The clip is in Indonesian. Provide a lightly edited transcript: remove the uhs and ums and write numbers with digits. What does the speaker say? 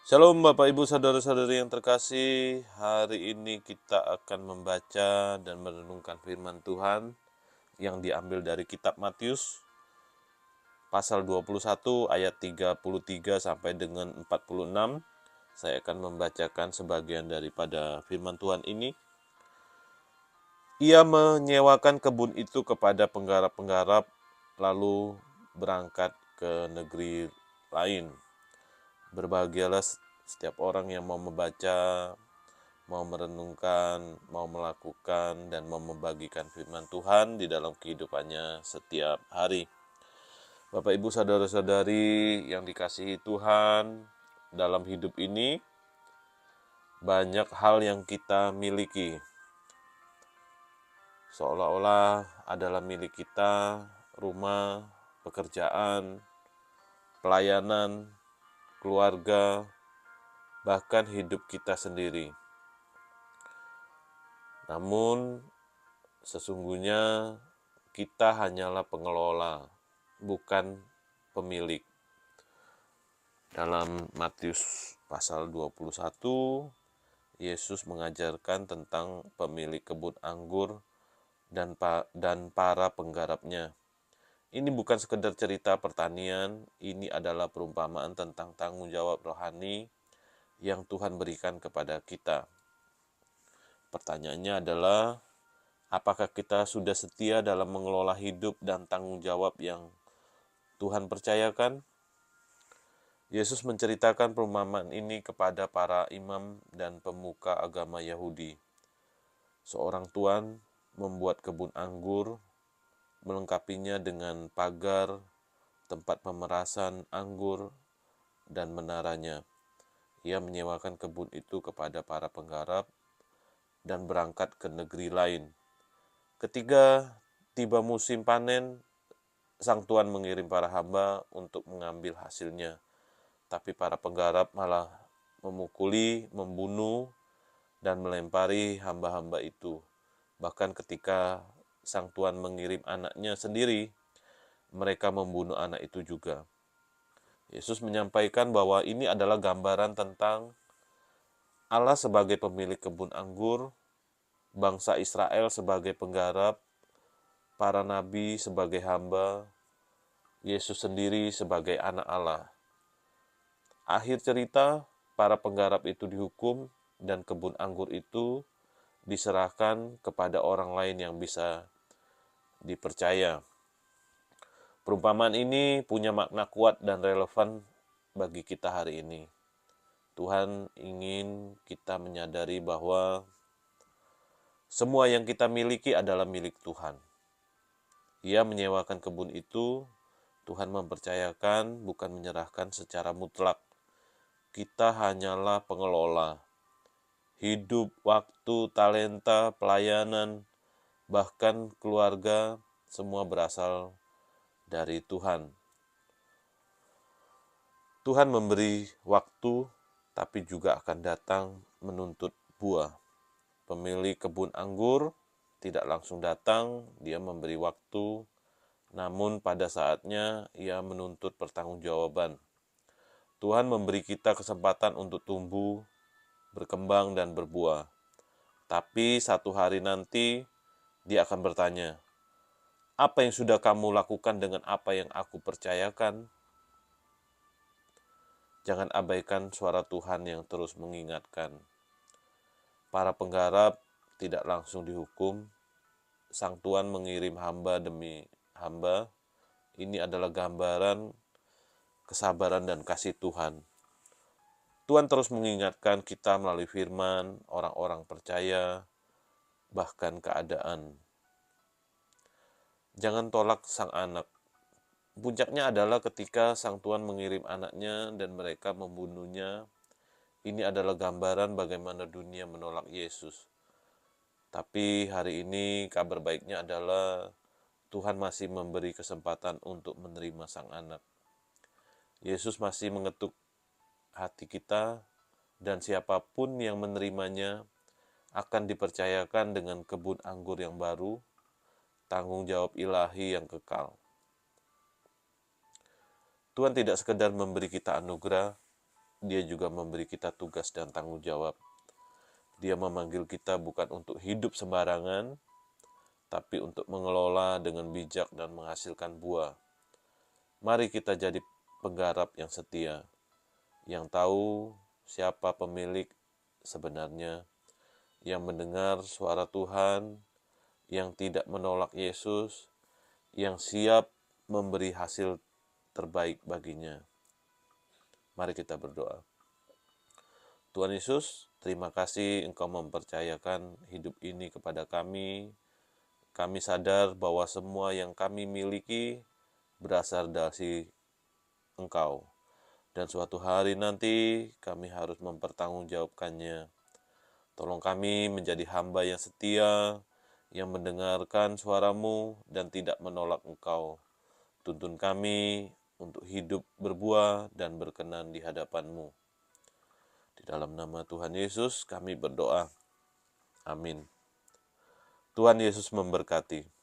Shalom Bapak Ibu Saudara-saudari yang terkasih. Hari ini kita akan membaca dan merenungkan firman Tuhan yang diambil dari kitab Matius pasal 21 ayat 33 sampai dengan 46. Saya akan membacakan sebagian daripada firman Tuhan ini. Ia menyewakan kebun itu kepada penggarap-penggarap lalu berangkat ke negeri lain. Berbahagialah setiap orang yang mau membaca, mau merenungkan, mau melakukan, dan mau membagikan firman Tuhan di dalam kehidupannya setiap hari. Bapak, Ibu, Saudara-saudari yang dikasihi Tuhan, dalam hidup ini banyak hal yang kita miliki. Seolah-olah adalah milik kita, rumah, pekerjaan, pelayanan, keluarga, bahkan hidup kita sendiri. Namun, sesungguhnya kita hanyalah pengelola, bukan pemilik. Dalam Matius pasal 21, Yesus mengajarkan tentang pemilik kebun anggur dan para penggarapnya. Ini bukan sekedar cerita pertanian, ini adalah perumpamaan tentang tanggung jawab rohani yang Tuhan berikan kepada kita. Pertanyaannya adalah, apakah kita sudah setia dalam mengelola hidup dan tanggung jawab yang Tuhan percayakan? Yesus menceritakan perumpamaan ini kepada para imam dan pemuka agama Yahudi. Seorang tuan membuat kebun anggur, melengkapinya dengan pagar, tempat pemerasan anggur, dan menaranya. Ia menyewakan kebun itu kepada para penggarap dan berangkat ke negeri lain. Ketika tiba musim panen, sang tuan mengirim para hamba untuk mengambil hasilnya. Tapi para penggarap malah memukuli, membunuh, dan melempari hamba-hamba itu. Bahkan ketika sang tuan mengirim anaknya sendiri, mereka membunuh anak itu juga. Yesus menyampaikan bahwa ini adalah gambaran tentang Allah sebagai pemilik kebun anggur, bangsa Israel sebagai penggarap, para nabi sebagai hamba, Yesus sendiri sebagai anak Allah. Akhir cerita, para penggarap itu dihukum dan kebun anggur itu diserahkan kepada orang lain yang bisa dipercaya. Perumpamaan ini punya makna kuat dan relevan bagi kita hari ini. Tuhan ingin kita menyadari bahwa semua yang kita miliki adalah milik Tuhan. Ia menyewakan kebun itu, Tuhan mempercayakan, bukan menyerahkan secara mutlak. Kita hanyalah pengelola. Hidup, waktu, talenta, pelayanan, bahkan keluarga, semua berasal dari Tuhan. Tuhan memberi waktu, tapi juga akan datang menuntut buah. Pemilik kebun anggur tidak langsung datang, dia memberi waktu, namun pada saatnya ia menuntut pertanggungjawaban. Tuhan memberi kita kesempatan untuk tumbuh, berkembang, dan berbuah. Tapi satu hari nanti dia akan bertanya, apa yang sudah kamu lakukan dengan apa yang aku percayakan? Jangan abaikan suara Tuhan yang terus mengingatkan. Para penggarap tidak langsung dihukum. Sang Tuan mengirim hamba demi hamba. Ini adalah gambaran kesabaran dan kasih Tuhan. Tuhan terus mengingatkan kita melalui firman, orang-orang percaya, bahkan keadaan. Jangan tolak sang anak. Puncaknya adalah ketika sang Tuan mengirim anaknya dan mereka membunuhnya. Ini adalah gambaran bagaimana dunia menolak Yesus. Tapi hari ini kabar baiknya adalah Tuhan masih memberi kesempatan untuk menerima sang anak. Yesus masih mengetuk hati kita, dan siapapun yang menerimanya akan dipercayakan dengan kebun anggur yang baru, tanggung jawab ilahi yang kekal. Tuhan tidak sekedar memberi kita anugerah, Dia juga memberi kita tugas dan tanggung jawab. Dia memanggil kita bukan untuk hidup sembarangan, tapi untuk mengelola dengan bijak dan menghasilkan buah. Mari kita jadi penggarap yang setia, yang tahu siapa pemilik sebenarnya, yang mendengar suara Tuhan, yang tidak menolak Yesus, yang siap memberi hasil terbaik baginya. Mari kita berdoa. Tuhan Yesus, terima kasih Engkau mempercayakan hidup ini kepada kami. Kami sadar bahwa semua yang kami miliki berasal dari Engkau. Dan suatu hari nanti kami harus mempertanggungjawabkannya. Tolong kami menjadi hamba yang setia, yang mendengarkan suara-Mu dan tidak menolak Engkau. Tuntun kami untuk hidup berbuah dan berkenan di hadapan-Mu. Di dalam nama Tuhan Yesus kami berdoa. Amin. Tuhan Yesus memberkati.